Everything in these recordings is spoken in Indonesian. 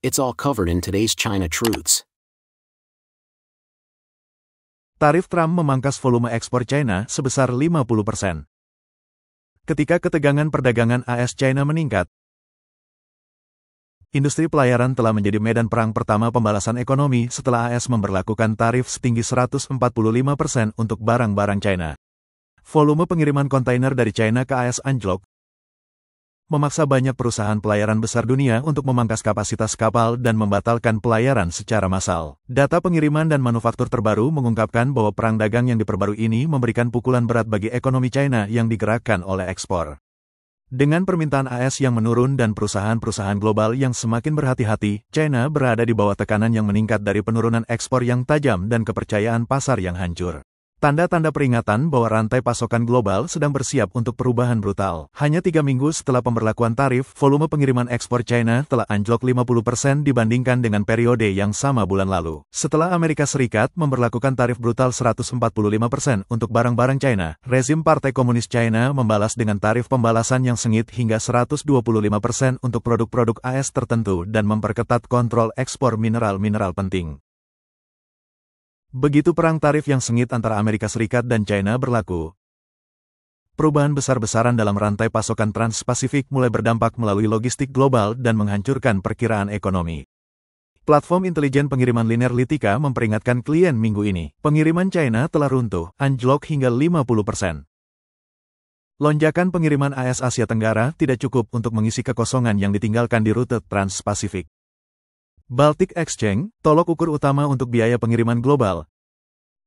It's all covered in today's China Truths. Tarif Trump memangkas volume ekspor China sebesar 50%. Ketika ketegangan perdagangan AS-China meningkat, industri pelayaran telah menjadi medan perang pertama pembalasan ekonomi setelah AS memberlakukan tarif setinggi 145% untuk barang-barang China. Volume pengiriman kontainer dari China ke AS anjlok, memaksa banyak perusahaan pelayaran besar dunia untuk memangkas kapasitas kapal dan membatalkan pelayaran secara massal. Data pengiriman dan manufaktur terbaru mengungkapkan bahwa perang dagang yang diperbarui ini memberikan pukulan berat bagi ekonomi China yang digerakkan oleh ekspor. Dengan permintaan AS yang menurun dan perusahaan-perusahaan global yang semakin berhati-hati, China berada di bawah tekanan yang meningkat dari penurunan ekspor yang tajam dan kepercayaan pasar yang hancur. Tanda-tanda peringatan bahwa rantai pasokan global sedang bersiap untuk perubahan brutal. Hanya 3 minggu setelah pemberlakuan tarif, volume pengiriman ekspor China telah anjlok 50% dibandingkan dengan periode yang sama bulan lalu. Setelah Amerika Serikat memberlakukan tarif brutal 145% untuk barang-barang China, rezim Partai Komunis China membalas dengan tarif pembalasan yang sengit hingga 125% untuk produk-produk AS tertentu dan memperketat kontrol ekspor mineral-mineral penting. Begitu perang tarif yang sengit antara Amerika Serikat dan China berlaku, perubahan besar-besaran dalam rantai pasokan Trans-Pasifik mulai berdampak melalui logistik global dan menghancurkan perkiraan ekonomi. Platform intelijen pengiriman linear Litika memperingatkan klien minggu ini, pengiriman China telah runtuh, anjlok hingga 50%. Lonjakan pengiriman AS Asia Tenggara tidak cukup untuk mengisi kekosongan yang ditinggalkan di rute Trans-Pasifik. Baltic Exchange, tolok ukur utama untuk biaya pengiriman global,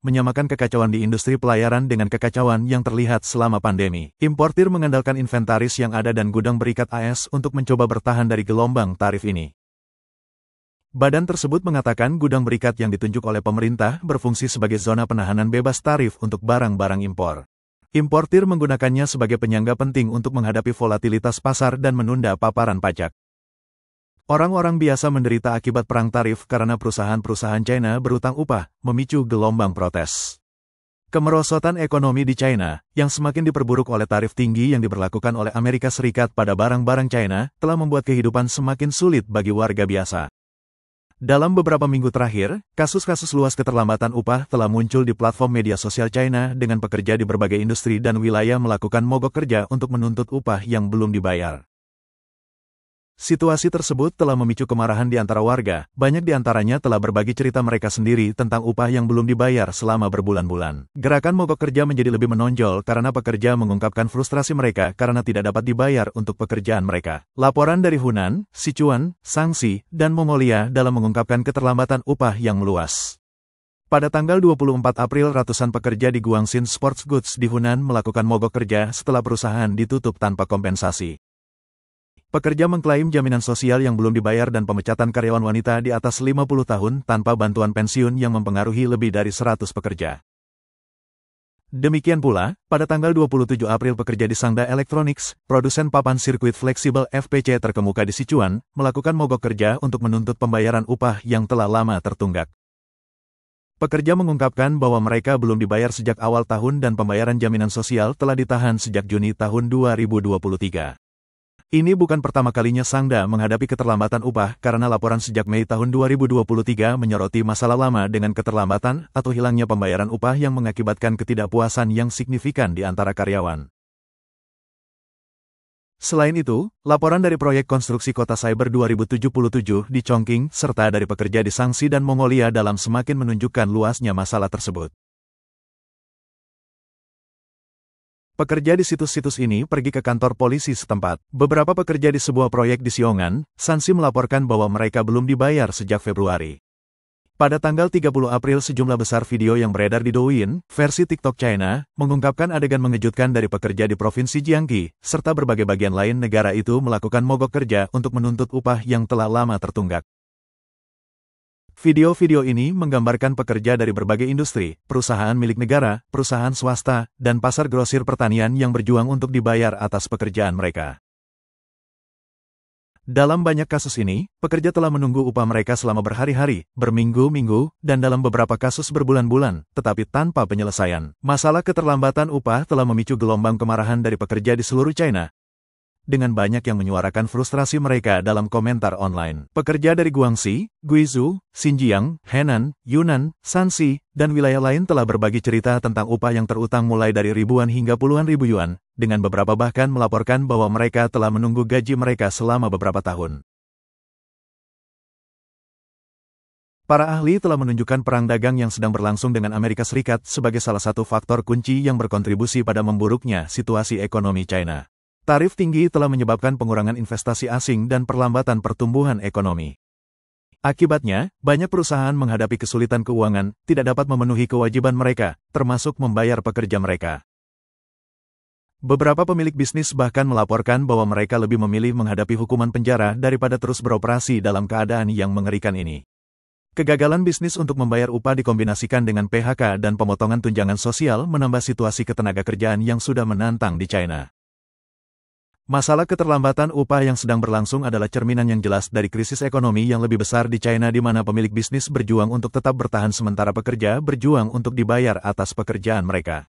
menyamakan kekacauan di industri pelayaran dengan kekacauan yang terlihat selama pandemi. Importir mengandalkan inventaris yang ada dan gudang berikat AS untuk mencoba bertahan dari gelombang tarif ini. Badan tersebut mengatakan gudang berikat yang ditunjuk oleh pemerintah berfungsi sebagai zona penahanan bebas tarif untuk barang-barang impor. Importir menggunakannya sebagai penyangga penting untuk menghadapi volatilitas pasar dan menunda paparan pajak. Orang-orang biasa menderita akibat perang tarif karena perusahaan-perusahaan China berutang upah, memicu gelombang protes. Kemerosotan ekonomi di China, yang semakin diperburuk oleh tarif tinggi yang diberlakukan oleh Amerika Serikat pada barang-barang China, telah membuat kehidupan semakin sulit bagi warga biasa. Dalam beberapa minggu terakhir, kasus-kasus luas keterlambatan upah telah muncul di platform media sosial China dengan pekerja di berbagai industri dan wilayah melakukan mogok kerja untuk menuntut upah yang belum dibayar. Situasi tersebut telah memicu kemarahan di antara warga, banyak di antaranya telah berbagi cerita mereka sendiri tentang upah yang belum dibayar selama berbulan-bulan. Gerakan mogok kerja menjadi lebih menonjol karena pekerja mengungkapkan frustrasi mereka karena tidak dapat dibayar untuk pekerjaan mereka. Laporan dari Hunan, Sichuan, Shaanxi, dan Mongolia dalam mengungkapkan keterlambatan upah yang meluas. Pada tanggal 24 April ratusan pekerja di Guangxin Sports Goods di Hunan melakukan mogok kerja setelah perusahaan ditutup tanpa kompensasi. Pekerja mengklaim jaminan sosial yang belum dibayar dan pemecatan karyawan wanita di atas 50 tahun tanpa bantuan pensiun yang mempengaruhi lebih dari 100 pekerja. Demikian pula, pada tanggal 27 April pekerja di Sangda Electronics, produsen papan sirkuit fleksibel FPC terkemuka di Sichuan, melakukan mogok kerja untuk menuntut pembayaran upah yang telah lama tertunggak. Pekerja mengungkapkan bahwa mereka belum dibayar sejak awal tahun dan pembayaran jaminan sosial telah ditahan sejak Juni tahun 2023. Ini bukan pertama kalinya Sangda menghadapi keterlambatan upah karena laporan sejak Mei tahun 2023 menyoroti masalah lama dengan keterlambatan atau hilangnya pembayaran upah yang mengakibatkan ketidakpuasan yang signifikan di antara karyawan. Selain itu, laporan dari proyek konstruksi kota cyber 2077 di Chongqing serta dari pekerja di Shaanxi dan Mongolia dalam semakin menunjukkan luasnya masalah tersebut. Pekerja di situs-situs ini pergi ke kantor polisi setempat. Beberapa pekerja di sebuah proyek di Siongan, Shaanxi melaporkan bahwa mereka belum dibayar sejak Februari. Pada tanggal 30 April sejumlah besar video yang beredar di Douyin, versi TikTok China, mengungkapkan adegan mengejutkan dari pekerja di Provinsi Jiangxi, serta berbagai bagian lain negara itu melakukan mogok kerja untuk menuntut upah yang telah lama tertunggak. Video-video ini menggambarkan pekerja dari berbagai industri, perusahaan milik negara, perusahaan swasta, dan pasar grosir pertanian yang berjuang untuk dibayar atas pekerjaan mereka. Dalam banyak kasus ini, pekerja telah menunggu upah mereka selama berhari-hari, berminggu-minggu, dan dalam beberapa kasus berbulan-bulan, tetapi tanpa penyelesaian. Masalah keterlambatan upah telah memicu gelombang kemarahan dari pekerja di seluruh China, dengan banyak yang menyuarakan frustrasi mereka dalam komentar online. Pekerja dari Guangxi, Guizhou, Xinjiang, Henan, Yunnan, Shanxi, dan wilayah lain telah berbagi cerita tentang upah yang terutang mulai dari ribuan hingga puluhan ribu yuan, dengan beberapa bahkan melaporkan bahwa mereka telah menunggu gaji mereka selama beberapa tahun. Para ahli telah menunjukkan perang dagang yang sedang berlangsung dengan Amerika Serikat sebagai salah satu faktor kunci yang berkontribusi pada memburuknya situasi ekonomi China. Tarif tinggi telah menyebabkan pengurangan investasi asing dan perlambatan pertumbuhan ekonomi. Akibatnya, banyak perusahaan menghadapi kesulitan keuangan, tidak dapat memenuhi kewajiban mereka, termasuk membayar pekerja mereka. Beberapa pemilik bisnis bahkan melaporkan bahwa mereka lebih memilih menghadapi hukuman penjara daripada terus beroperasi dalam keadaan yang mengerikan ini. Kegagalan bisnis untuk membayar upah dikombinasikan dengan PHK dan pemotongan tunjangan sosial menambah situasi ketenagakerjaan yang sudah menantang di China. Masalah keterlambatan upah yang sedang berlangsung adalah cerminan yang jelas dari krisis ekonomi yang lebih besar di China di mana pemilik bisnis berjuang untuk tetap bertahan sementara pekerja berjuang untuk dibayar atas pekerjaan mereka.